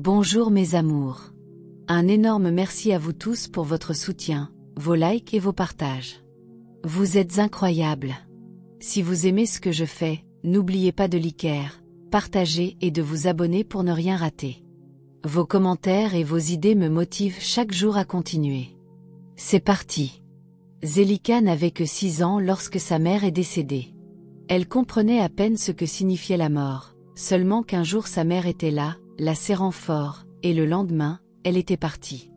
Bonjour mes amours. Un énorme merci à vous tous pour votre soutien, vos likes et vos partages. Vous êtes incroyables. Si vous aimez ce que je fais, n'oubliez pas de liker, partager et de vous abonner pour ne rien rater. Vos commentaires et vos idées me motivent chaque jour à continuer. C'est parti. Zelika n'avait que 6 ans lorsque sa mère est décédée. Elle comprenait à peine ce que signifiait la mort, seulement qu'un jour sa mère était là, la serrant fort, et le lendemain, elle était partie.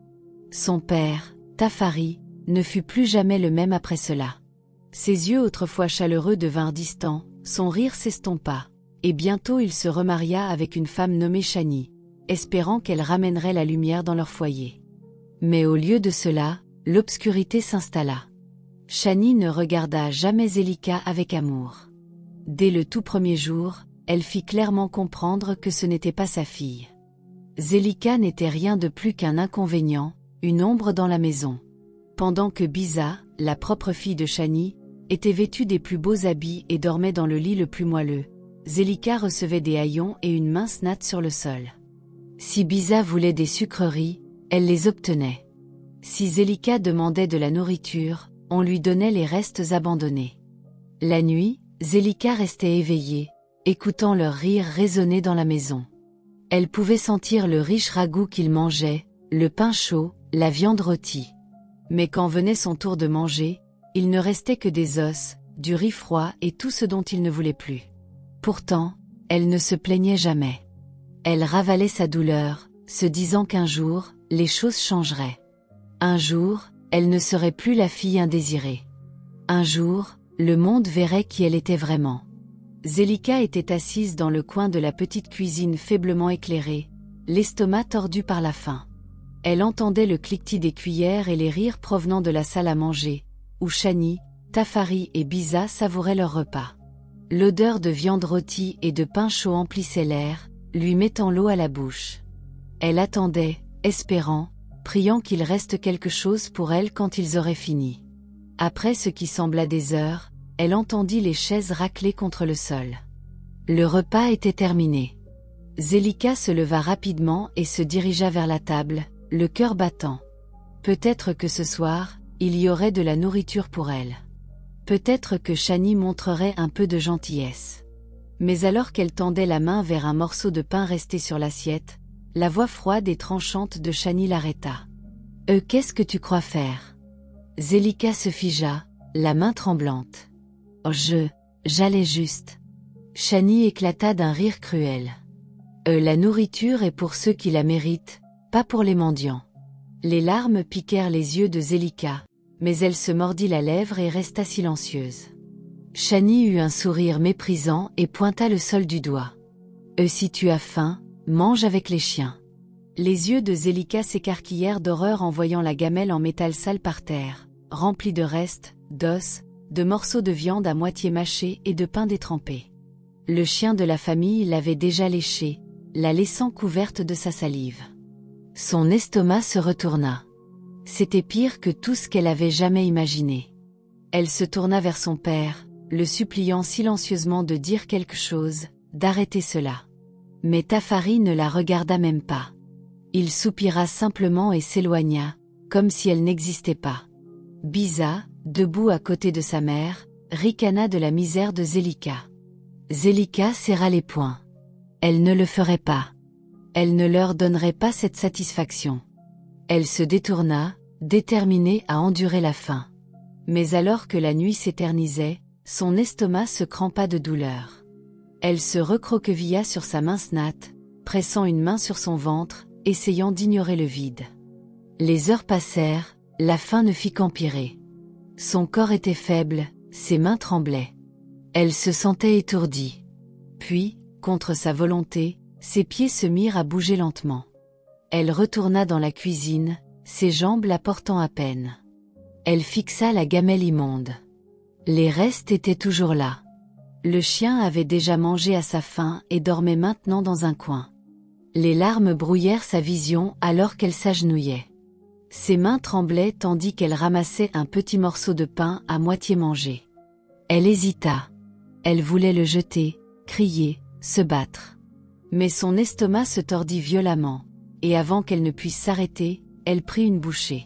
Son père, Tafari, ne fut plus jamais le même après cela. Ses yeux autrefois chaleureux devinrent distants, son rire s'estompa, et bientôt il se remaria avec une femme nommée Shani, espérant qu'elle ramènerait la lumière dans leur foyer. Mais au lieu de cela, l'obscurité s'installa. Shani ne regarda jamais Zelika avec amour. Dès le tout premier jour, elle fit clairement comprendre que ce n'était pas sa fille. Zelika n'était rien de plus qu'un inconvénient, une ombre dans la maison. Pendant que Biza, la propre fille de Shani, était vêtue des plus beaux habits et dormait dans le lit le plus moelleux, Zelika recevait des haillons et une mince natte sur le sol. Si Biza voulait des sucreries, elle les obtenait. Si Zelika demandait de la nourriture, on lui donnait les restes abandonnés. La nuit, Zelika restait éveillée, écoutant leurs rires résonner dans la maison. Elle pouvait sentir le riche ragoût qu'ils mangeaient, le pain chaud, la viande rôtie. Mais quand venait son tour de manger, il ne restait que des os, du riz froid et tout ce dont il ne voulait plus. Pourtant, elle ne se plaignait jamais. Elle ravalait sa douleur, se disant qu'un jour, les choses changeraient. Un jour, elle ne serait plus la fille indésirée. Un jour, le monde verrait qui elle était vraiment. Zelika était assise dans le coin de la petite cuisine faiblement éclairée, l'estomac tordu par la faim. Elle entendait le cliquetis des cuillères et les rires provenant de la salle à manger, où Shani, Tafari et Biza savouraient leur repas. L'odeur de viande rôtie et de pain chaud emplissait l'air, lui mettant l'eau à la bouche. Elle attendait, espérant, priant qu'il reste quelque chose pour elle quand ils auraient fini. Après ce qui sembla des heures, elle entendit les chaises racler contre le sol. Le repas était terminé. Zelika se leva rapidement et se dirigea vers la table, le cœur battant. Peut-être que ce soir, il y aurait de la nourriture pour elle. Peut-être que Shani montrerait un peu de gentillesse. Mais alors qu'elle tendait la main vers un morceau de pain resté sur l'assiette, la voix froide et tranchante de Shani l'arrêta. « Qu'est-ce que tu crois faire ?» Zelika se figea, la main tremblante. « Oh j'allais juste. » Shani éclata d'un rire cruel. « La nourriture est pour ceux qui la méritent, pas pour les mendiants. » Les larmes piquèrent les yeux de Zelika, mais elle se mordit la lèvre et resta silencieuse. Shani eut un sourire méprisant et pointa le sol du doigt. « Si tu as faim, mange avec les chiens. » Les yeux de Zelika s'écarquillèrent d'horreur en voyant la gamelle en métal sale par terre, remplie de restes, d'os, de morceaux de viande à moitié mâchés et de pain détrempé. Le chien de la famille l'avait déjà léchée, la laissant couverte de sa salive. Son estomac se retourna. C'était pire que tout ce qu'elle avait jamais imaginé. Elle se tourna vers son père, le suppliant silencieusement de dire quelque chose, d'arrêter cela. Mais Tafari ne la regarda même pas. Il soupira simplement et s'éloigna, comme si elle n'existait pas. Biza, debout à côté de sa mère, ricana de la misère de Zelika. Zelika serra les poings. Elle ne le ferait pas. Elle ne leur donnerait pas cette satisfaction. Elle se détourna, déterminée à endurer la faim. Mais alors que la nuit s'éternisait, son estomac se crampa de douleur. Elle se recroquevilla sur sa mince natte, pressant une main sur son ventre, essayant d'ignorer le vide. Les heures passèrent, la faim ne fit qu'empirer. Son corps était faible, ses mains tremblaient. Elle se sentait étourdie. Puis, contre sa volonté, ses pieds se mirent à bouger lentement. Elle retourna dans la cuisine, ses jambes la portant à peine. Elle fixa la gamelle immonde. Les restes étaient toujours là. Le chien avait déjà mangé à sa faim et dormait maintenant dans un coin. Les larmes brouillèrent sa vision alors qu'elle s'agenouillait. Ses mains tremblaient tandis qu'elle ramassait un petit morceau de pain à moitié mangé. Elle hésita. Elle voulait le jeter, crier, se battre. Mais son estomac se tordit violemment, et avant qu'elle ne puisse s'arrêter, elle prit une bouchée.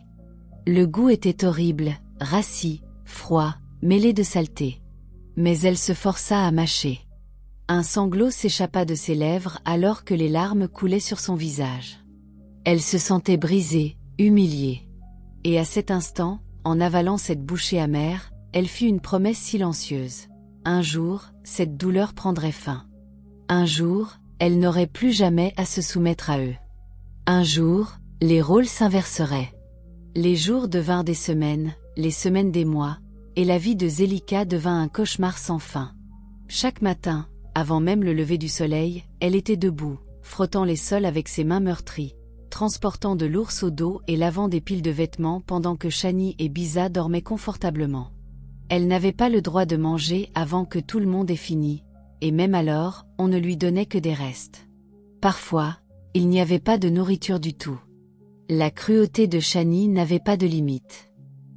Le goût était horrible, rassis, froid, mêlé de saleté. Mais elle se força à mâcher. Un sanglot s'échappa de ses lèvres alors que les larmes coulaient sur son visage. Elle se sentait brisée, humiliée. Et à cet instant, en avalant cette bouchée amère, elle fit une promesse silencieuse. Un jour, cette douleur prendrait fin. Un jour, elle n'aurait plus jamais à se soumettre à eux. Un jour, les rôles s'inverseraient. Les jours devinrent des semaines, les semaines des mois, et la vie de Zelika devint un cauchemar sans fin. Chaque matin, avant même le lever du soleil, elle était debout, frottant les sols avec ses mains meurtries, transportant de lourds seaux d'eau et lavant des piles de vêtements pendant que Shani et Biza dormaient confortablement. Elle n'avait pas le droit de manger avant que tout le monde ait fini, et même alors, on ne lui donnait que des restes. Parfois, il n'y avait pas de nourriture du tout. La cruauté de Shani n'avait pas de limite.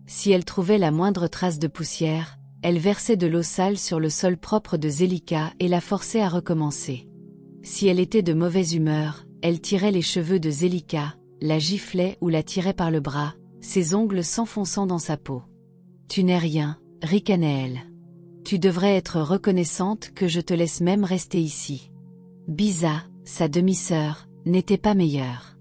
Si elle trouvait la moindre trace de poussière, elle versait de l'eau sale sur le sol propre de Zelika et la forçait à recommencer. Si elle était de mauvaise humeur, elle tirait les cheveux de Zelika, la giflait ou la tirait par le bras, ses ongles s'enfonçant dans sa peau. « Tu n'es rien », ricanait-elle. « Tu devrais être reconnaissante que je te laisse même rester ici. » Biza, sa demi-sœur, n'était pas meilleure.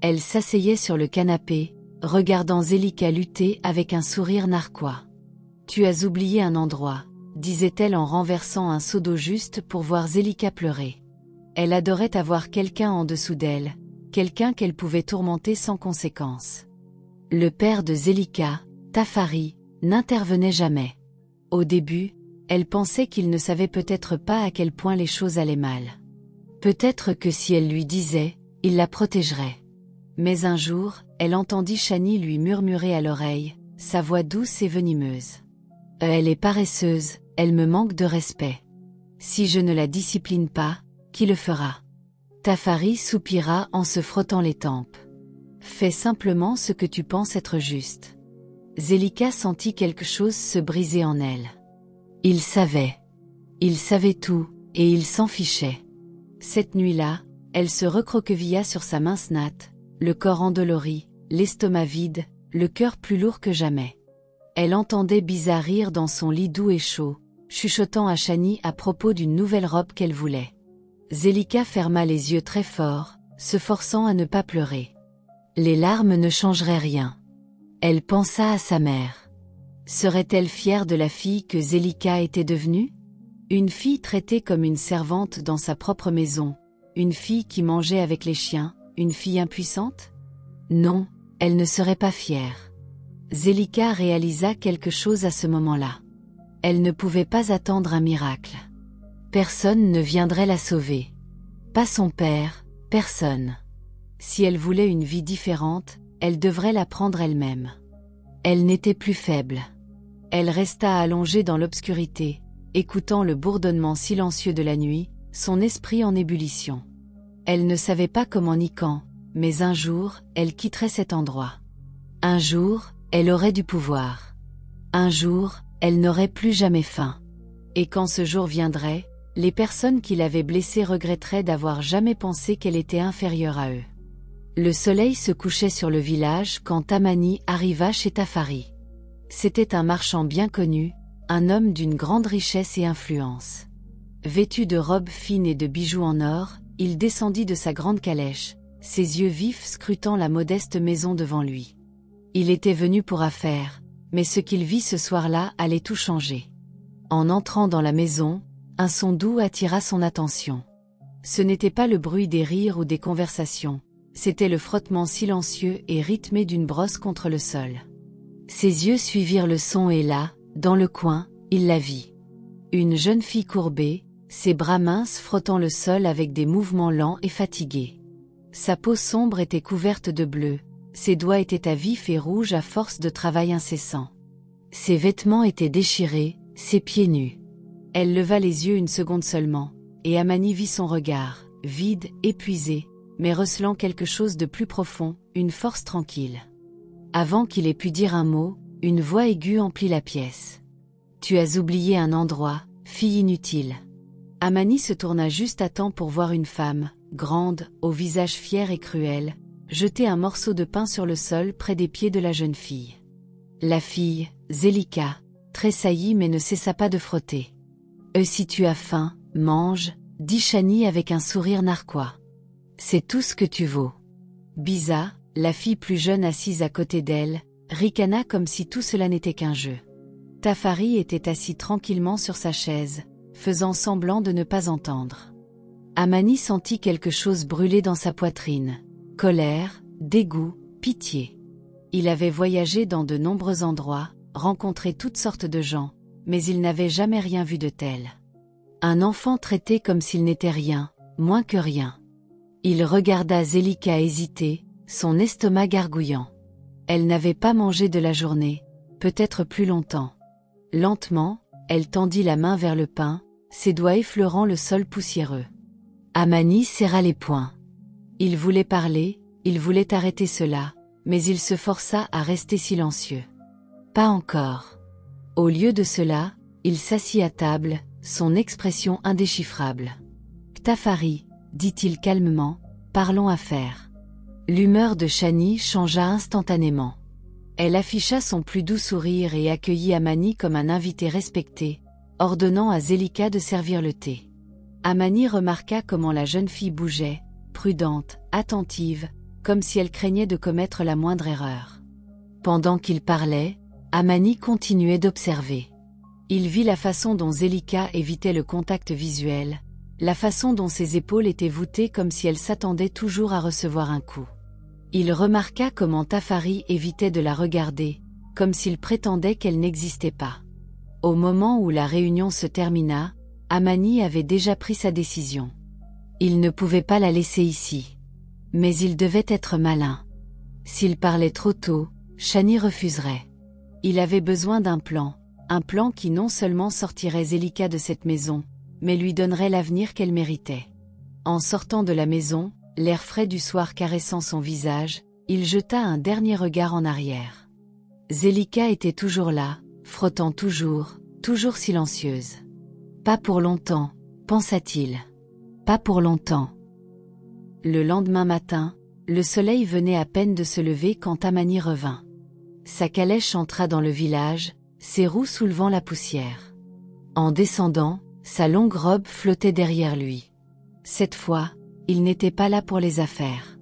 Elle s'asseyait sur le canapé, regardant Zelika lutter avec un sourire narquois. « Tu as oublié un endroit », disait-elle en renversant un seau d'eau juste pour voir Zelika pleurer. Elle adorait avoir quelqu'un en dessous d'elle, quelqu'un qu'elle pouvait tourmenter sans conséquence. Le père de Zelika, Tafari, n'intervenait jamais. Au début, elle pensait qu'il ne savait peut-être pas à quel point les choses allaient mal. Peut-être que si elle lui disait, il la protégerait. Mais un jour, elle entendit Shani lui murmurer à l'oreille, sa voix douce et venimeuse. « Elle est paresseuse, elle me manque de respect. Si je ne la discipline pas, qui le fera ?» Tafari soupira en se frottant les tempes. « Fais simplement ce que tu penses être juste. » Zelika sentit quelque chose se briser en elle. Il savait. Il savait tout, et il s'en fichait. Cette nuit-là, elle se recroquevilla sur sa mince natte, le corps endolori, l'estomac vide, le cœur plus lourd que jamais. Elle entendait Biza rire dans son lit doux et chaud, chuchotant à Shani à propos d'une nouvelle robe qu'elle voulait. Zelika ferma les yeux très fort, se forçant à ne pas pleurer. Les larmes ne changeraient rien. Elle pensa à sa mère. Serait-elle fière de la fille que Zelika était devenue? Une fille traitée comme une servante dans sa propre maison, une fille qui mangeait avec les chiens, une fille impuissante? Non, elle ne serait pas fière. Zelika réalisa quelque chose à ce moment-là. Elle ne pouvait pas attendre un miracle. Personne ne viendrait la sauver. Pas son père, personne. Si elle voulait une vie différente, elle devrait la prendre elle-même. Elle n'était plus faible. Elle resta allongée dans l'obscurité, écoutant le bourdonnement silencieux de la nuit, son esprit en ébullition. Elle ne savait pas comment ni quand, mais un jour, elle quitterait cet endroit. Un jour, elle aurait du pouvoir. Un jour, elle n'aurait plus jamais faim. Et quand ce jour viendrait, les personnes qui l'avaient blessée regretteraient d'avoir jamais pensé qu'elle était inférieure à eux. Le soleil se couchait sur le village quand Tamani arriva chez Tafari. C'était un marchand bien connu, un homme d'une grande richesse et influence. Vêtu de robes fines et de bijoux en or, il descendit de sa grande calèche, ses yeux vifs scrutant la modeste maison devant lui. Il était venu pour affaires, mais ce qu'il vit ce soir-là allait tout changer. En entrant dans la maison, un son doux attira son attention. Ce n'était pas le bruit des rires ou des conversations, c'était le frottement silencieux et rythmé d'une brosse contre le sol. Ses yeux suivirent le son et là, dans le coin, il la vit. Une jeune fille courbée, ses bras minces frottant le sol avec des mouvements lents et fatigués. Sa peau sombre était couverte de bleu, ses doigts étaient à vif et rouges à force de travail incessant. Ses vêtements étaient déchirés, ses pieds nus. Elle leva les yeux une seconde seulement, et Amani vit son regard, vide, épuisé, mais recelant quelque chose de plus profond, une force tranquille. Avant qu'il ait pu dire un mot, une voix aiguë emplit la pièce. « Tu as oublié un endroit, fille inutile. » Amani se tourna juste à temps pour voir une femme, grande, au visage fier et cruel, jetait un morceau de pain sur le sol près des pieds de la jeune fille. La fille, Zelika, tressaillit mais ne cessa pas de frotter. « Si tu as faim, mange », dit Chani avec un sourire narquois. « C'est tout ce que tu vaux. » Biza, la fille plus jeune assise à côté d'elle, ricana comme si tout cela n'était qu'un jeu. Tafari était assis tranquillement sur sa chaise, faisant semblant de ne pas entendre. Amani sentit quelque chose brûler dans sa poitrine. Colère, dégoût, pitié. Il avait voyagé dans de nombreux endroits, rencontré toutes sortes de gens, mais il n'avait jamais rien vu de tel. Un enfant traité comme s'il n'était rien, moins que rien. Il regarda Zelika hésiter, son estomac gargouillant. Elle n'avait pas mangé de la journée, peut-être plus longtemps. Lentement, elle tendit la main vers le pain, ses doigts effleurant le sol poussiéreux. Amani serra les poings. Il voulait parler, il voulait arrêter cela, mais il se força à rester silencieux. Pas encore. Au lieu de cela, il s'assit à table, son expression indéchiffrable. « Tafari, » dit-il calmement, « parlons affaires. » L'humeur de Chani changea instantanément. Elle afficha son plus doux sourire et accueillit Amani comme un invité respecté, ordonnant à Zelika de servir le thé. Amani remarqua comment la jeune fille bougeait, prudente, attentive, comme si elle craignait de commettre la moindre erreur. Pendant qu'il parlait, Amani continuait d'observer. Il vit la façon dont Zelika évitait le contact visuel, la façon dont ses épaules étaient voûtées comme si elle s'attendait toujours à recevoir un coup. Il remarqua comment Tafari évitait de la regarder, comme s'il prétendait qu'elle n'existait pas. Au moment où la réunion se termina, Amani avait déjà pris sa décision. Il ne pouvait pas la laisser ici. Mais il devait être malin. S'il parlait trop tôt, Chani refuserait. Il avait besoin d'un plan qui non seulement sortirait Zelika de cette maison, mais lui donnerait l'avenir qu'elle méritait. En sortant de la maison, l'air frais du soir caressant son visage, il jeta un dernier regard en arrière. Zelika était toujours là, frottant toujours silencieuse. Pas pour longtemps, pensa-t-il. Pas pour longtemps. Le lendemain matin, le soleil venait à peine de se lever quand Amani revint. Sa calèche entra dans le village, ses roues soulevant la poussière. En descendant, sa longue robe flottait derrière lui. Cette fois, il n'était pas là pour les affaires.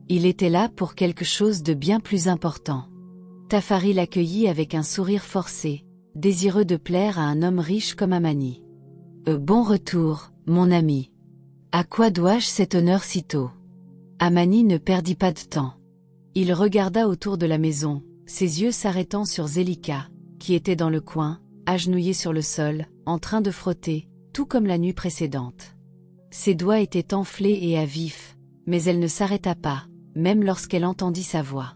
Il était là pour quelque chose de bien plus important. Tafari l'accueillit avec un sourire forcé, désireux de plaire à un homme riche comme Amani. « Bon retour, mon ami. À quoi dois-je cet honneur si tôt ?» Amani ne perdit pas de temps. Il regarda autour de la maison, ses yeux s'arrêtant sur Zelika, qui était dans le coin, agenouillée sur le sol, en train de frotter, tout comme la nuit précédente. Ses doigts étaient enflés et à vif, mais elle ne s'arrêta pas, même lorsqu'elle entendit sa voix.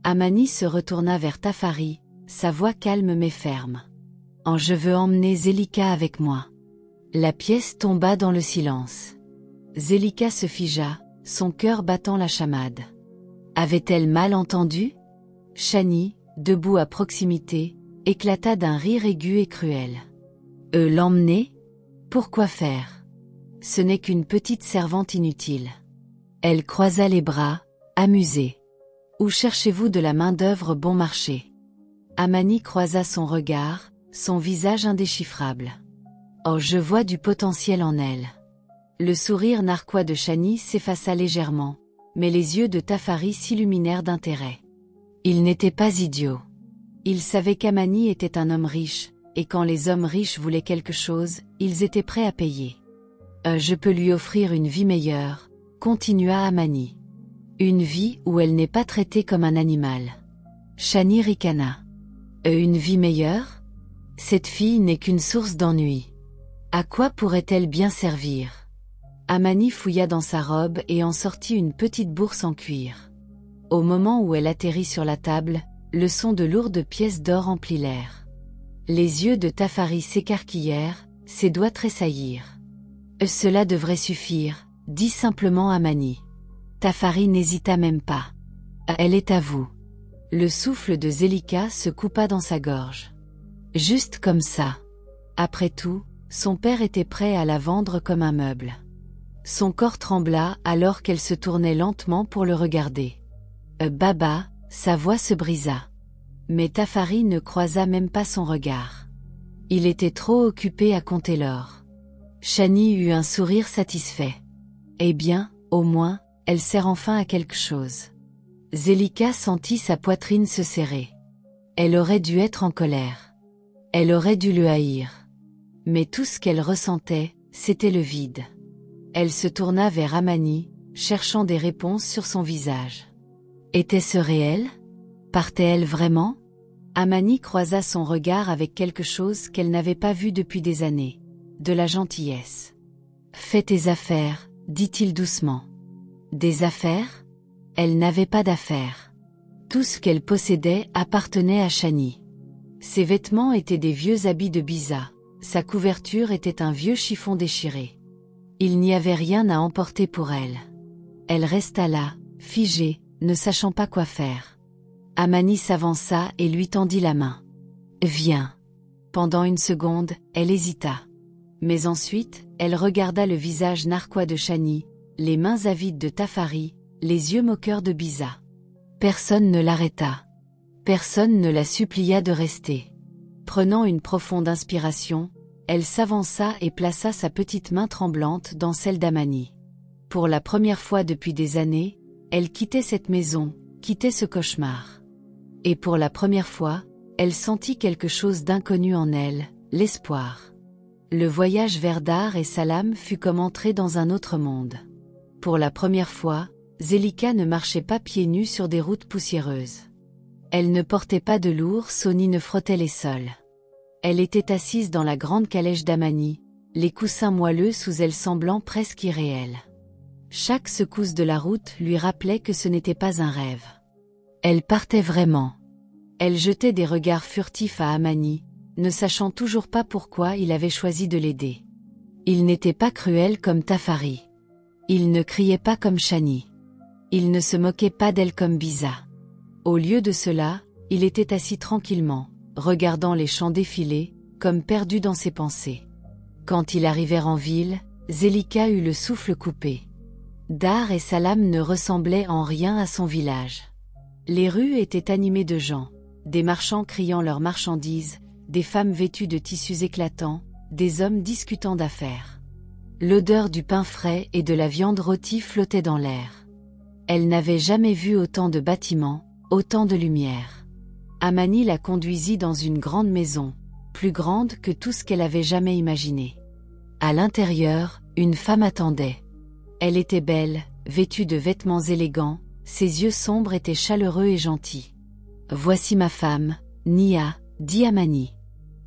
Amani se retourna vers Tafari, sa voix calme mais ferme. « Je veux emmener Zelika avec moi. » La pièce tomba dans le silence. Zelika se figea, son cœur battant la chamade. Avait-elle mal entendu? Chani, debout à proximité, éclata d'un rire aigu et cruel. « L'emmener? Pourquoi faire? Ce n'est qu'une petite servante inutile. » Elle croisa les bras, amusée. « Où cherchez-vous de la main-d'œuvre bon marché? » Amani croisa son regard, son visage indéchiffrable. « Oh, je vois du potentiel en elle. » Le sourire narquois de Chani s'effaça légèrement, mais les yeux de Tafari s'illuminèrent d'intérêt. Il n'était pas idiot. Il savait qu'Amani était un homme riche, et quand les hommes riches voulaient quelque chose, ils étaient prêts à payer. Je peux lui offrir une vie meilleure, continua Amani. Une vie où elle n'est pas traitée comme un animal. Chani ricana. Une vie meilleure? Cette fille n'est qu'une source d'ennui. À quoi pourrait-elle bien servir? Amani fouilla dans sa robe et en sortit une petite bourse en cuir. Au moment où elle atterrit sur la table, le son de lourdes pièces d'or emplit l'air. Les yeux de Tafari s'écarquillèrent, ses doigts tressaillirent. Cela devrait suffire, dit simplement Amani. Tafari n'hésita même pas. Elle est à vous. Le souffle de Zelika se coupa dans sa gorge. Juste comme ça. Après tout, son père était prêt à la vendre comme un meuble. Son corps trembla alors qu'elle se tournait lentement pour le regarder. Baba, sa voix se brisa. Mais Tafari ne croisa même pas son regard. Il était trop occupé à compter l'or. Shani eut un sourire satisfait. Eh bien, au moins, elle sert enfin à quelque chose. Zelika sentit sa poitrine se serrer. Elle aurait dû être en colère. Elle aurait dû le haïr. Mais tout ce qu'elle ressentait, c'était le vide. Elle se tourna vers Amani, cherchant des réponses sur son visage. Était-ce réel? Partait-elle vraiment? Amani croisa son regard avec quelque chose qu'elle n'avait pas vu depuis des années. De la gentillesse. Fais tes affaires, dit-il doucement. Des affaires? Elle n'avait pas d'affaires. Tout ce qu'elle possédait appartenait à Shani. Ses vêtements étaient des vieux habits de Biza, sa couverture était un vieux chiffon déchiré. Il n'y avait rien à emporter pour elle. Elle resta là, figée, ne sachant pas quoi faire. Amani s'avança et lui tendit la main. « Viens ». Pendant une seconde, elle hésita. Mais ensuite, elle regarda le visage narquois de Shani, les mains avides de Tafari, les yeux moqueurs de Biza. Personne ne l'arrêta. Personne ne la supplia de rester. Prenant une profonde inspiration, elle s'avança et plaça sa petite main tremblante dans celle d'Amani. Pour la première fois depuis des années, elle quittait cette maison, quittait ce cauchemar. Et pour la première fois, elle sentit quelque chose d'inconnu en elle, l'espoir. Le voyage vers Dar et Salam fut comme entrer dans un autre monde. Pour la première fois, Zelika ne marchait pas pieds nus sur des routes poussiéreuses. Elle ne portait pas de l'ours ni ne frottait les sols. Elle était assise dans la grande calèche d'Amani, les coussins moelleux sous elle semblant presque irréels. Chaque secousse de la route lui rappelait que ce n'était pas un rêve. Elle partait vraiment. Elle jetait des regards furtifs à Amani, ne sachant toujours pas pourquoi il avait choisi de l'aider. Il n'était pas cruel comme Tafari. Il ne criait pas comme Shani. Il ne se moquait pas d'elle comme Biza. Au lieu de cela, il était assis tranquillement, regardant les champs défiler, comme perdu dans ses pensées. Quand ils arrivèrent en ville, Zelika eut le souffle coupé. Dar et Salam ne ressemblaient en rien à son village. Les rues étaient animées de gens, des marchands criant leurs marchandises, des femmes vêtues de tissus éclatants, des hommes discutant d'affaires. L'odeur du pain frais et de la viande rôtie flottait dans l'air. Elle n'avait jamais vu autant de bâtiments, autant de lumière. Amani la conduisit dans une grande maison, plus grande que tout ce qu'elle avait jamais imaginé. À l'intérieur, une femme attendait. Elle était belle, vêtue de vêtements élégants, ses yeux sombres étaient chaleureux et gentils. « Voici ma femme, Nia », dit Amani.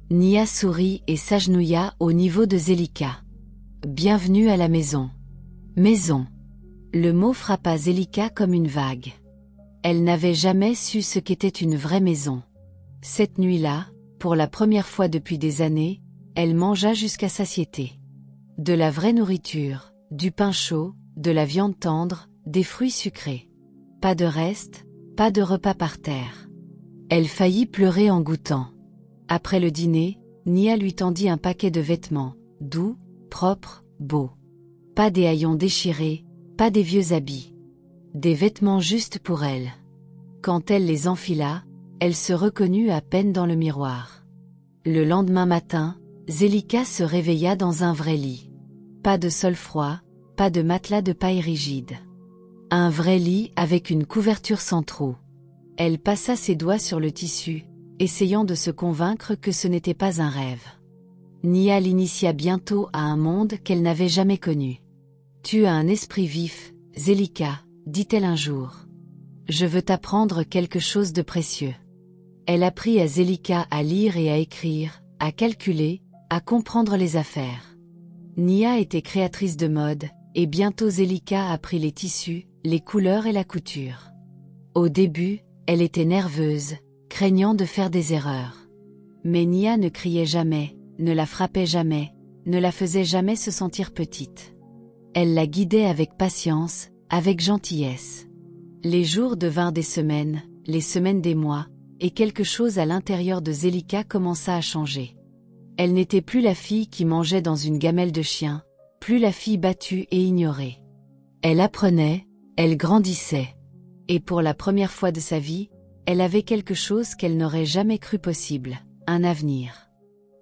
Nia sourit et s'agenouilla au niveau de Zelika. « Bienvenue à la maison. » Maison. Le mot frappa Zelika comme une vague. Elle n'avait jamais su ce qu'était une vraie maison. Cette nuit-là, pour la première fois depuis des années, elle mangea jusqu'à satiété. De la vraie nourriture, du pain chaud, de la viande tendre, des fruits sucrés. Pas de reste, pas de repas par terre. Elle faillit pleurer en goûtant. Après le dîner, Nia lui tendit un paquet de vêtements, doux, propres, beaux. Pas des haillons déchirés, pas des vieux habits. Des vêtements justes pour elle. Quand elle les enfila, elle se reconnut à peine dans le miroir. Le lendemain matin, Zelika se réveilla dans un vrai lit. Pas de sol froid, pas de matelas de paille rigide. Un vrai lit avec une couverture sans trou. Elle passa ses doigts sur le tissu, essayant de se convaincre que ce n'était pas un rêve. Nia l'initia bientôt à un monde qu'elle n'avait jamais connu. « Tu as un esprit vif, Zelika », dit-elle un jour. « Je veux t'apprendre quelque chose de précieux. » Elle apprit à Zelika à lire et à écrire, à calculer, à comprendre les affaires. Nia était créatrice de mode, et bientôt Zelika apprit les tissus, les couleurs et la couture. Au début, elle était nerveuse, craignant de faire des erreurs. Mais Nia ne criait jamais, ne la frappait jamais, ne la faisait jamais se sentir petite. Elle la guidait avec patience, avec gentillesse. Les jours devinrent des semaines, les semaines des mois, et quelque chose à l'intérieur de Zelika commença à changer. Elle n'était plus la fille qui mangeait dans une gamelle de chien, plus la fille battue et ignorée. Elle apprenait, elle grandissait. Et pour la première fois de sa vie, elle avait quelque chose qu'elle n'aurait jamais cru possible, un avenir.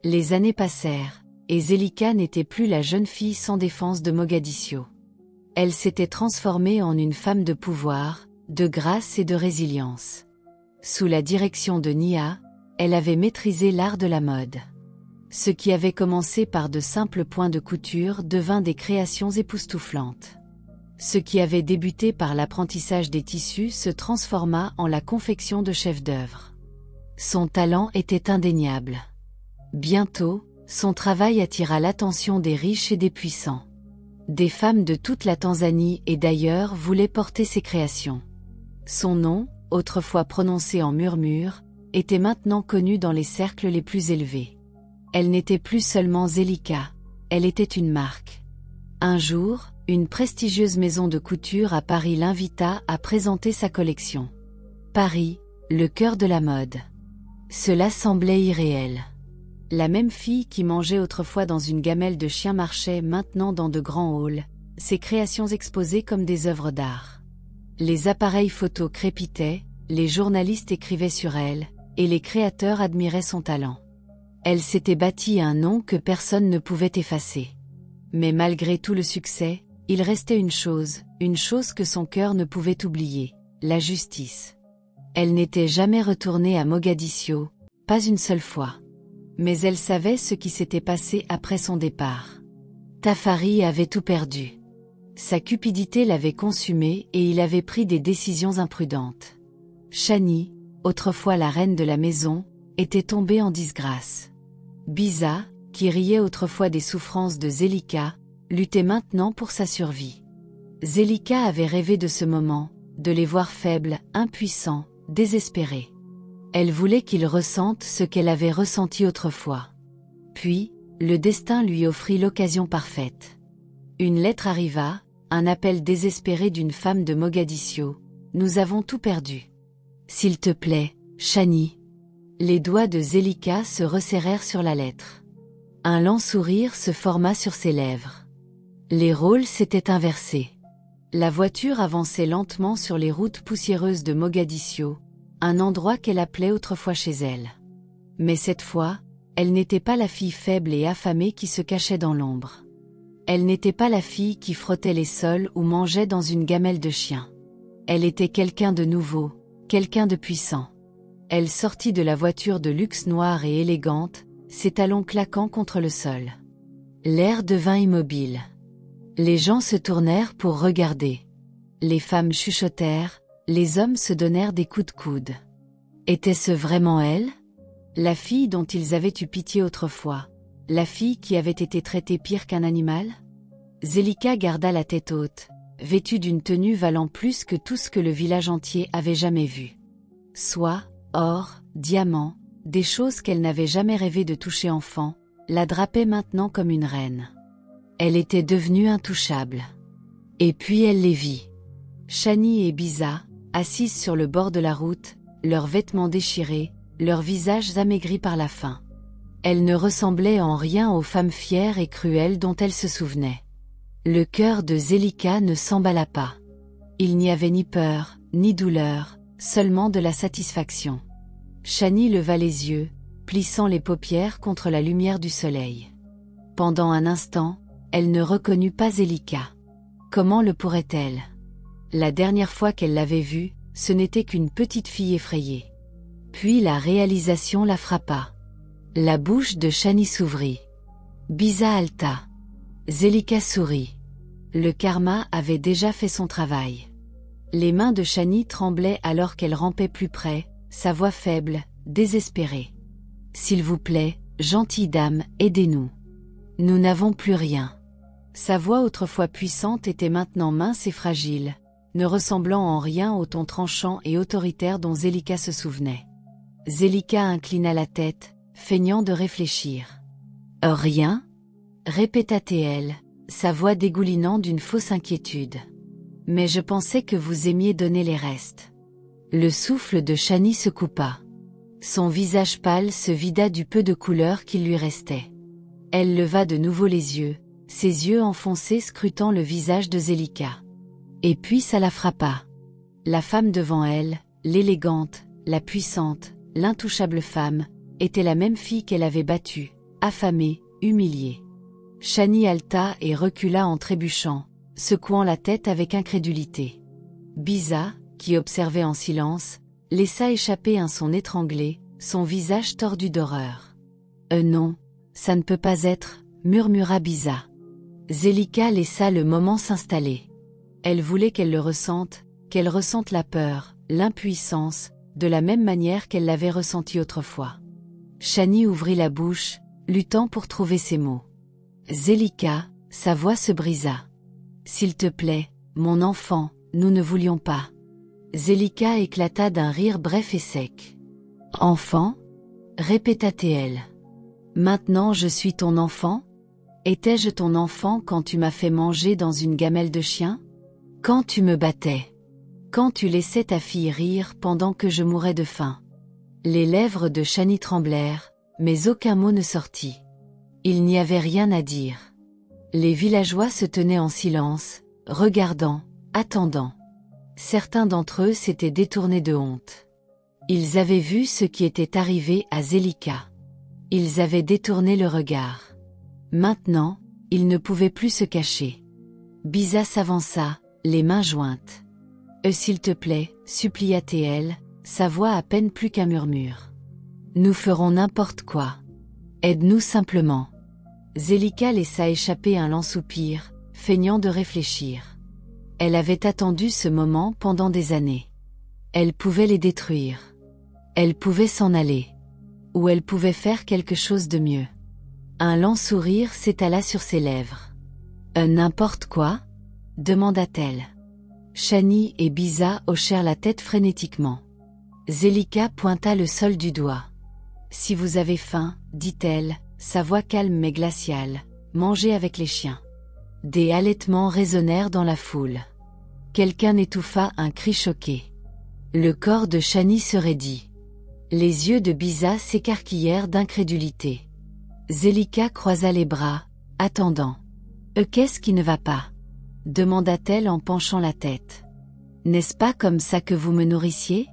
Les années passèrent, et Zelika n'était plus la jeune fille sans défense de Mogadiscio. Elle s'était transformée en une femme de pouvoir, de grâce et de résilience. Sous la direction de Nia, elle avait maîtrisé l'art de la mode. Ce qui avait commencé par de simples points de couture devint des créations époustouflantes. Ce qui avait débuté par l'apprentissage des tissus se transforma en la confection de chefs-d'œuvre. Son talent était indéniable. Bientôt, son travail attira l'attention des riches et des puissants. Des femmes de toute la Tanzanie et d'ailleurs voulaient porter ses créations. Son nom, autrefois prononcé en murmure, était maintenant connu dans les cercles les plus élevés. Elle n'était plus seulement Zelika, elle était une marque. Un jour, une prestigieuse maison de couture à Paris l'invita à présenter sa collection. Paris, le cœur de la mode. Cela semblait irréel. La même fille qui mangeait autrefois dans une gamelle de chien marchait maintenant dans de grands halls, ses créations exposées comme des œuvres d'art. Les appareils photos crépitaient, les journalistes écrivaient sur elle, et les créateurs admiraient son talent. Elle s'était bâtie un nom que personne ne pouvait effacer. Mais malgré tout le succès, il restait une chose que son cœur ne pouvait oublier, la justice. Elle n'était jamais retournée à Mogadiscio, pas une seule fois. Mais elle savait ce qui s'était passé après son départ. Tafari avait tout perdu. Sa cupidité l'avait consumé et il avait pris des décisions imprudentes. Chani, autrefois la reine de la maison, était tombée en disgrâce. Bisa, qui riait autrefois des souffrances de Zelika, luttait maintenant pour sa survie. Zelika avait rêvé de ce moment, de les voir faibles, impuissants, désespérés. Elle voulait qu'ils ressentent ce qu'elle avait ressenti autrefois. Puis, le destin lui offrit l'occasion parfaite. Une lettre arriva, un appel désespéré d'une femme de Mogadiscio. Nous avons tout perdu. S'il te plaît, Chani. Les doigts de Zelika se resserrèrent sur la lettre. Un lent sourire se forma sur ses lèvres. Les rôles s'étaient inversés. La voiture avançait lentement sur les routes poussiéreuses de Mogadiscio, un endroit qu'elle appelait autrefois chez elle. Mais cette fois, elle n'était pas la fille faible et affamée qui se cachait dans l'ombre. Elle n'était pas la fille qui frottait les sols ou mangeait dans une gamelle de chien. Elle était quelqu'un de nouveau, quelqu'un de puissant. Elle sortit de la voiture de luxe noire et élégante, ses talons claquant contre le sol. L'air devint immobile. Les gens se tournèrent pour regarder. Les femmes chuchotèrent, les hommes se donnèrent des coups de coude. Était-ce vraiment elle? La fille dont ils avaient eu pitié autrefois, la fille qui avait été traitée pire qu'un animal? Zelika garda la tête haute, vêtue d'une tenue valant plus que tout ce que le village entier avait jamais vu. Soie, or, diamants, des choses qu'elle n'avait jamais rêvé de toucher enfant, la drapaient maintenant comme une reine. Elle était devenue intouchable. Et puis elle les vit. Chani et Bisa, assises sur le bord de la route, leurs vêtements déchirés, leurs visages amaigris par la faim. Elles ne ressemblaient en rien aux femmes fières et cruelles dont elle se souvenait. Le cœur de Zelika ne s'emballa pas. Il n'y avait ni peur, ni douleur, seulement de la satisfaction. Chani leva les yeux, plissant les paupières contre la lumière du soleil. Pendant un instant, elle ne reconnut pas Zelika. Comment le pourrait-elle? La dernière fois qu'elle l'avait vue, ce n'était qu'une petite fille effrayée. Puis la réalisation la frappa. La bouche de Chani s'ouvrit. Bisa halta. Zelika sourit. Le karma avait déjà fait son travail. Les mains de Chani tremblaient alors qu'elle rampait plus près, sa voix faible, désespérée. « S'il vous plaît, gentille dame, aidez-nous. Nous n'avons plus rien. » Sa voix autrefois puissante était maintenant mince et fragile, ne ressemblant en rien au ton tranchant et autoritaire dont Zelika se souvenait. Zelika inclina la tête, feignant de réfléchir. « Rien ?» répéta-t-elle, sa voix dégoulinant d'une fausse inquiétude. « Mais je pensais que vous aimiez donner les restes. » Le souffle de Chani se coupa. Son visage pâle se vida du peu de couleur qu'il lui restait. Elle leva de nouveau les yeux, ses yeux enfoncés scrutant le visage de Zelika. Et puis ça la frappa. La femme devant elle, l'élégante, la puissante, l'intouchable femme, était la même fille qu'elle avait battue, affamée, humiliée. Shani halta et recula en trébuchant, secouant la tête avec incrédulité. Biza, qui observait en silence, laissa échapper un son étranglé, son visage tordu d'horreur. Non, ça ne peut pas être, murmura Biza. Zelika laissa le moment s'installer. Elle voulait qu'elle le ressente, qu'elle ressente la peur, l'impuissance, de la même manière qu'elle l'avait ressenti autrefois. Shani ouvrit la bouche, luttant pour trouver ses mots. Zelika, sa voix se brisa. S'il te plaît, mon enfant, nous ne voulions pas. Zelika éclata d'un rire bref et sec. Enfant? Répéta-t-elle. Maintenant je suis ton enfant? Étais-je ton enfant quand tu m'as fait manger dans une gamelle de chien? Quand tu me battais? Quand tu laissais ta fille rire pendant que je mourais de faim? Les lèvres de Shani tremblèrent, mais aucun mot ne sortit. Il n'y avait rien à dire. Les villageois se tenaient en silence, regardant, attendant. Certains d'entre eux s'étaient détournés de honte. Ils avaient vu ce qui était arrivé à Zelika. Ils avaient détourné le regard. Maintenant, ils ne pouvaient plus se cacher. Biza s'avança, les mains jointes. « S'il te plaît, supplia-t-elle, sa voix à peine plus qu'un murmure. Nous ferons n'importe quoi. Aide-nous simplement. » Zelika laissa échapper un lent soupir, feignant de réfléchir. Elle avait attendu ce moment pendant des années. Elle pouvait les détruire. Elle pouvait s'en aller. Ou elle pouvait faire quelque chose de mieux. Un lent sourire s'étala sur ses lèvres. « N'importe quoi ?» demanda-t-elle. Shani et Biza hochèrent la tête frénétiquement. Zelika pointa le sol du doigt. « Si vous avez faim, dit-elle, sa voix calme mais glaciale, mangez avec les chiens. » Des halètements résonnèrent dans la foule. Quelqu'un étouffa un cri choqué. Le corps de Shani se raidit. Les yeux de Biza s'écarquillèrent d'incrédulité. Zelika croisa les bras, attendant. « Qu'est-ce qui ne va pas ?» demanda-t-elle en penchant la tête. « N'est-ce pas comme ça que vous me nourrissiez?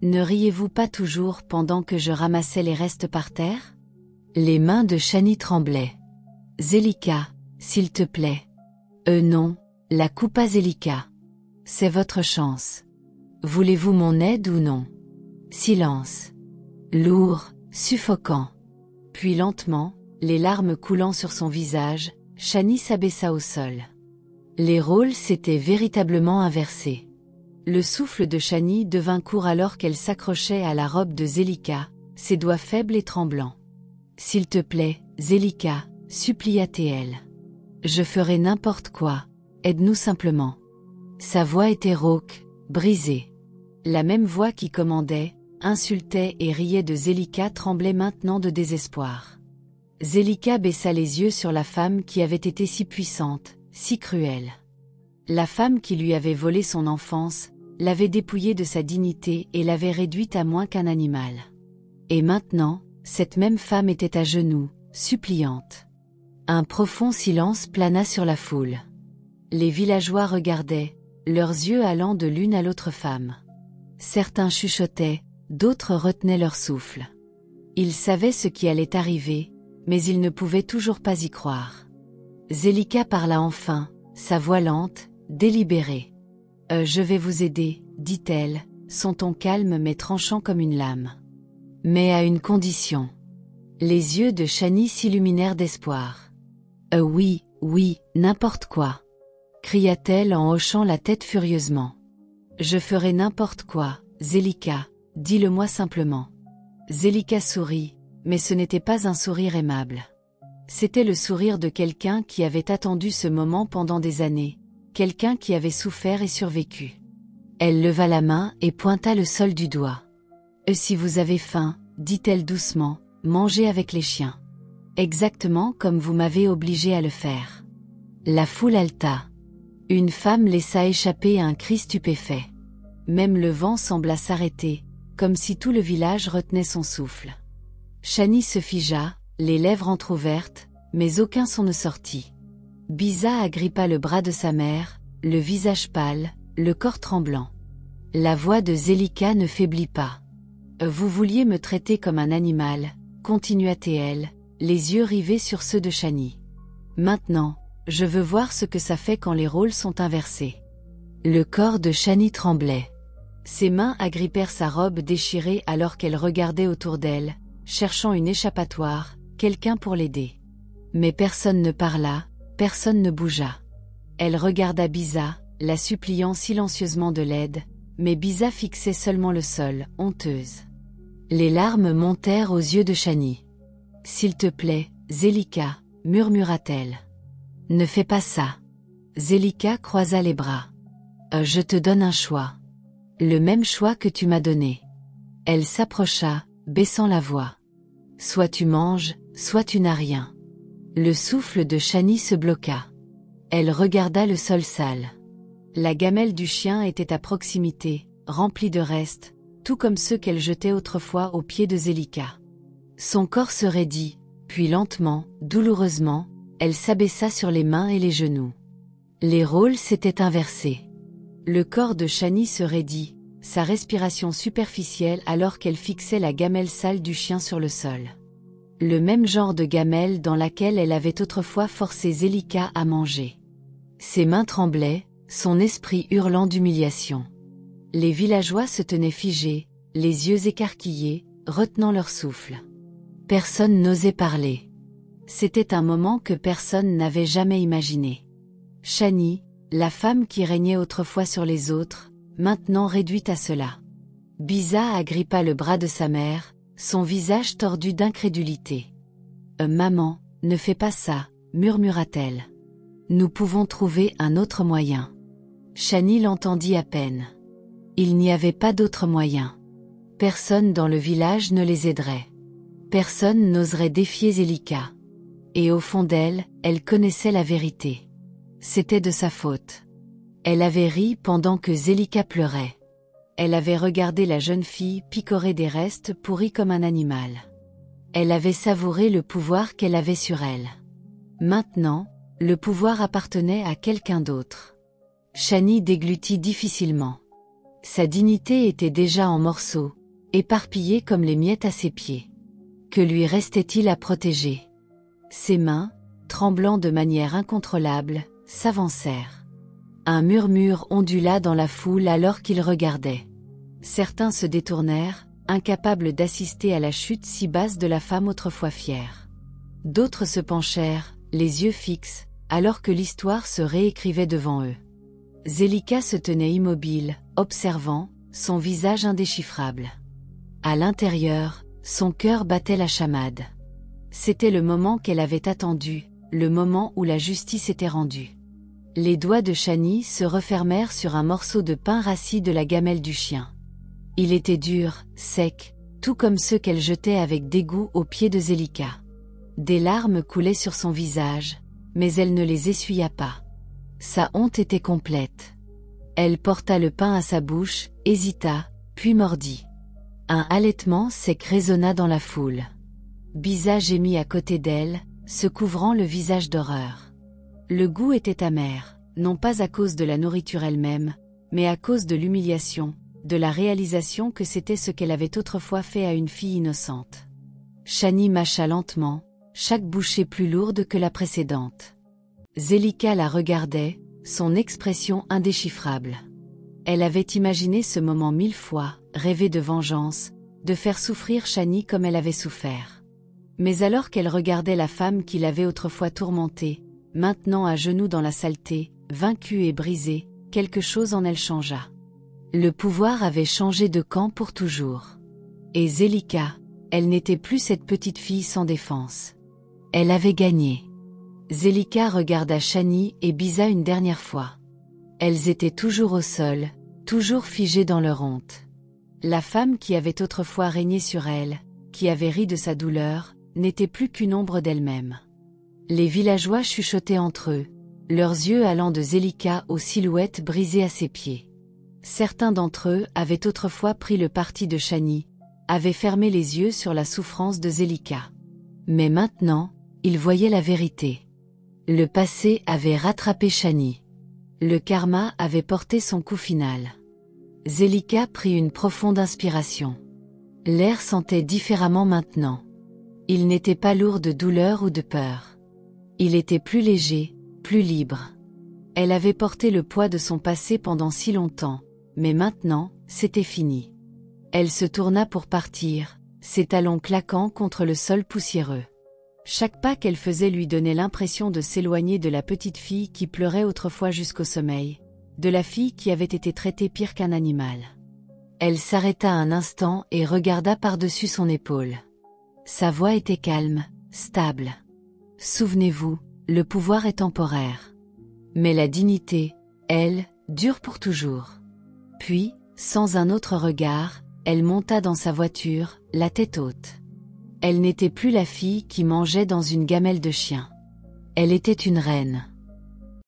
Ne riez-vous pas toujours pendant que je ramassais les restes par terre ?» Les mains de Shani tremblaient. « Zelika, s'il te plaît. »« Non, la coupa Zelika. C'est votre chance. Voulez-vous mon aide ou non ?» Silence. Lourd, suffocant. Puis lentement, les larmes coulant sur son visage, Shani s'abaissa au sol. Les rôles s'étaient véritablement inversés. Le souffle de Shani devint court alors qu'elle s'accrochait à la robe de Zelika, ses doigts faibles et tremblants. « S'il te plaît, Zelika, supplia-t-elle. Je ferai n'importe quoi, aide-nous simplement. » Sa voix était rauque, brisée. La même voix qui commandait, insultait et riait de Zelika tremblait maintenant de désespoir. Zelika baissa les yeux sur la femme qui avait été si puissante, si cruelle. La femme qui lui avait volé son enfance, l'avait dépouillée de sa dignité et l'avait réduite à moins qu'un animal. Et maintenant, cette même femme était à genoux, suppliante. Un profond silence plana sur la foule. Les villageois regardaient, leurs yeux allant de l'une à l'autre femme. Certains chuchotaient, d'autres retenaient leur souffle. Ils savaient ce qui allait arriver, mais ils ne pouvaient toujours pas y croire. Zelika parla enfin, sa voix lente, délibérée. « Je vais vous aider, dit-elle, son ton calme mais tranchant comme une lame. Mais à une condition. » Les yeux de Shani s'illuminèrent d'espoir. « Oui, oui, n'importe quoi. » cria-t-elle en hochant la tête furieusement. « Je ferai n'importe quoi, Zelika, dis-le-moi simplement. » Zelika sourit, mais ce n'était pas un sourire aimable. C'était le sourire de quelqu'un qui avait attendu ce moment pendant des années, quelqu'un qui avait souffert et survécu. Elle leva la main et pointa le sol du doigt. « Si vous avez faim, dit-elle doucement, mangez avec les chiens. Exactement comme vous m'avez obligé à le faire. » La foule haleta. Une femme laissa échapper un cri stupéfait. Même le vent sembla s'arrêter, comme si tout le village retenait son souffle. Shani se figea, les lèvres entr'ouvertes, mais aucun son ne sortit. Bisa agrippa le bras de sa mère, le visage pâle, le corps tremblant. La voix de Zelika ne faiblit pas. « Vous vouliez me traiter comme un animal », continua-t-elle, les yeux rivés sur ceux de Shani. « Maintenant, je veux voir ce que ça fait quand les rôles sont inversés. » Le corps de Shani tremblait. Ses mains agrippèrent sa robe déchirée alors qu'elle regardait autour d'elle, cherchant une échappatoire, quelqu'un pour l'aider. Mais personne ne parla, personne ne bougea. Elle regarda Bisa, la suppliant silencieusement de l'aide, mais Bisa fixait seulement le sol, honteuse. Les larmes montèrent aux yeux de Shani. « S'il te plaît, Zelika, » murmura-t-elle. « Ne fais pas ça. » Zelika croisa les bras. « Je te donne un choix. Le même choix que tu m'as donné. » Elle s'approcha, baissant la voix. « Soit tu manges, soit tu n'as rien. » Le souffle de Shani se bloqua. Elle regarda le sol sale. La gamelle du chien était à proximité, remplie de restes, tout comme ceux qu'elle jetait autrefois aux pieds de Zelika. Son corps se raidit, puis lentement, douloureusement, elle s'abaissa sur les mains et les genoux. Les rôles s'étaient inversés. Le corps de Shani se raidit, sa respiration superficielle alors qu'elle fixait la gamelle sale du chien sur le sol. Le même genre de gamelle dans laquelle elle avait autrefois forcé Zelika à manger. Ses mains tremblaient, son esprit hurlant d'humiliation. Les villageois se tenaient figés, les yeux écarquillés, retenant leur souffle. Personne n'osait parler. C'était un moment que personne n'avait jamais imaginé. Shani, la femme qui régnait autrefois sur les autres, maintenant réduite à cela. Bisa agrippa le bras de sa mère, son visage tordu d'incrédulité. « Maman, ne fais pas ça, » murmura-t-elle. « Nous pouvons trouver un autre moyen. » Shani l'entendit à peine. Il n'y avait pas d'autre moyen. Personne dans le village ne les aiderait. Personne n'oserait défier Zelika. Et au fond d'elle, elle connaissait la vérité. C'était de sa faute. Elle avait ri pendant que Zelika pleurait. Elle avait regardé la jeune fille picorer des restes pourris comme un animal. Elle avait savouré le pouvoir qu'elle avait sur elle. Maintenant, le pouvoir appartenait à quelqu'un d'autre. Shani déglutit difficilement. Sa dignité était déjà en morceaux, éparpillée comme les miettes à ses pieds. Que lui restait-il à protéger? Ses mains, tremblant de manière incontrôlable, s'avancèrent. Un murmure ondula dans la foule alors qu'il regardait. Certains se détournèrent, incapables d'assister à la chute si basse de la femme autrefois fière. D'autres se penchèrent, les yeux fixes, alors que l'histoire se réécrivait devant eux. Zelika se tenait immobile, observant, son visage indéchiffrable. À l'intérieur, son cœur battait la chamade. C'était le moment qu'elle avait attendu, le moment où la justice était rendue. Les doigts de Shani se refermèrent sur un morceau de pain rassis de la gamelle du chien. Il était dur, sec, tout comme ceux qu'elle jetait avec dégoût aux pieds de Zelika. Des larmes coulaient sur son visage, mais elle ne les essuya pas. Sa honte était complète. Elle porta le pain à sa bouche, hésita, puis mordit. Un halètement sec résonna dans la foule. Bisa gémit à côté d'elle, se couvrant le visage d'horreur. Le goût était amer, non pas à cause de la nourriture elle-même, mais à cause de l'humiliation, de la réalisation que c'était ce qu'elle avait autrefois fait à une fille innocente. Shani mâcha lentement, chaque bouchée plus lourde que la précédente. Zelika la regardait, son expression indéchiffrable. Elle avait imaginé ce moment 1000 fois, rêvé de vengeance, de faire souffrir Shani comme elle avait souffert. Mais alors qu'elle regardait la femme qui l'avait autrefois tourmentée, maintenant à genoux dans la saleté, vaincue et brisée, quelque chose en elle changea. Le pouvoir avait changé de camp pour toujours. Et Zelika, elle n'était plus cette petite fille sans défense. Elle avait gagné. Zelika regarda Shani et Bisa une dernière fois. Elles étaient toujours au sol, toujours figées dans leur honte. La femme qui avait autrefois régné sur elle, qui avait ri de sa douleur, n'était plus qu'une ombre d'elle-même. Les villageois chuchotaient entre eux, leurs yeux allant de Zelika aux silhouettes brisées à ses pieds. Certains d'entre eux avaient autrefois pris le parti de Shani, avaient fermé les yeux sur la souffrance de Zelika. Mais maintenant, ils voyaient la vérité. Le passé avait rattrapé Shani. Le karma avait porté son coup final. Zelika prit une profonde inspiration. L'air sentait différemment maintenant. Il n'était pas lourd de douleur ou de peur. Il était plus léger, plus libre. Elle avait porté le poids de son passé pendant si longtemps, mais maintenant, c'était fini. Elle se tourna pour partir, ses talons claquant contre le sol poussiéreux. Chaque pas qu'elle faisait lui donnait l'impression de s'éloigner de la petite fille qui pleurait autrefois jusqu'au sommeil, de la fille qui avait été traitée pire qu'un animal. Elle s'arrêta un instant et regarda par-dessus son épaule. Sa voix était calme, stable. Souvenez-vous, le pouvoir est temporaire. Mais la dignité, elle, dure pour toujours. Puis, sans un autre regard, elle monta dans sa voiture, la tête haute. Elle n'était plus la fille qui mangeait dans une gamelle de chien. Elle était une reine.